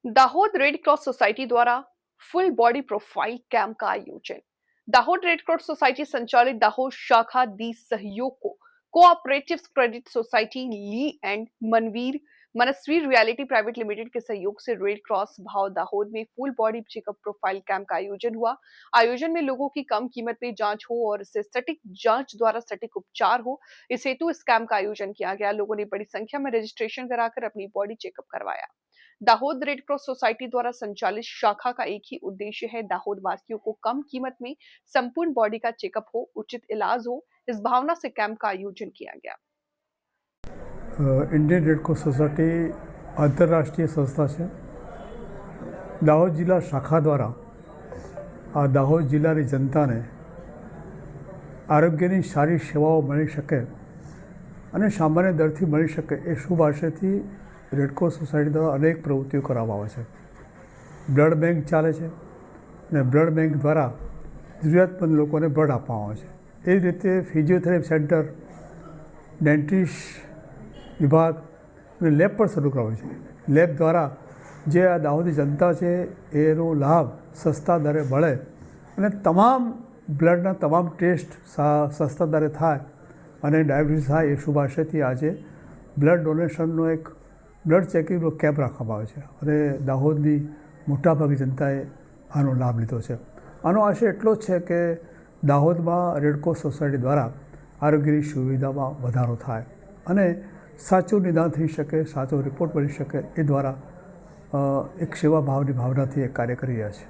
Dahod red cross society द्वारा full body profile camp का आयोजन। दाहोद रेड क्रॉस सोसाइटी संचालित दाहोद शाखा दी सहयोग को कोऑपरेटिव क्रेडिट सोसाइटी ली and Manasvir realty private limited के सहयोग से रेड क्रॉस भाव दाहोद में full body checkup profile camp का आयोजन हुआ। आयोजन में लोगों की कम कीमत में जांच हो और इससे सटीक जांच द्वारा सटीक उपचार हो, इस हेतु इस कैंप का आयोजन किया गया। लोगों ने बड़ी संख्या में रजिस्ट्रेशन कराकर अपनी बॉडी चेकअप करवाया। दाहोद रेड क्रॉस सोसाइटी द्वारा संचालित शाखा का एक ही उद्देश्य है, दाहोद वासियों को कम कीमत में संपूर्ण बॉडी का चेकअप हो, उचित इलाज हो। इस भावना से कैंप का आयोजन किया गया। इंडियन रेड क्रॉस सोसायटी आंतरराष्ट्रीय संस्था है। दाहोद जिला शाखा द्वारा आ दाहोद जिल्लाની જનતાને આરોગ્યની સારી સેવાઓ મળી શકે અને સામાન્ય દરથી મળી શકે એ શુભ આશયથી રેડક્રોસ સોસાયટી દ્વારા અનેક પ્રવૃત્તિઓ કરવામાં આવે છે। બ્લડ બેંક ચાલે છે અને બ્લડ બેંક દ્વારા જરૂરિયાતમંદ લોકોને બ્લડ આપવામાં આવે છે। એ જ રીતે ફિઝિયોથેરાપી સેન્ટર, ડેન્ટિસ્ટ વિભાગ અને લેબ પણ શરૂ કરાવે છે। લેબ દ્વારા જે આ દાહોદી જનતા છે એનો લાભ સસ્તા દરે મળે અને તમામ બ્લડના તમામ ટેસ્ટ સસ્તા દરે થાય અને ડાયાબિટીસ થાય એ શુભ આશયથી આજે બ્લડ ડોનેશનનો એક બ્લડ ચેકિંગનો કેમ્પ રાખવામાં આવે છે અને દાહોદની મોટાભાગની જનતાએ આનો લાભ લીધો છે। આનો આશય એટલો જ છે કે દાહોદમાં રેડક્રોસ સોસાયટી દ્વારા આરોગ્યની સુવિધામાં વધારો થાય અને સાચું નિદાન થઈ શકે, સાચો રિપોર્ટ મળી શકે, એ દ્વારા એક સેવા ભાવની ભાવનાથી એક કાર્ય કરી રહ્યા છે।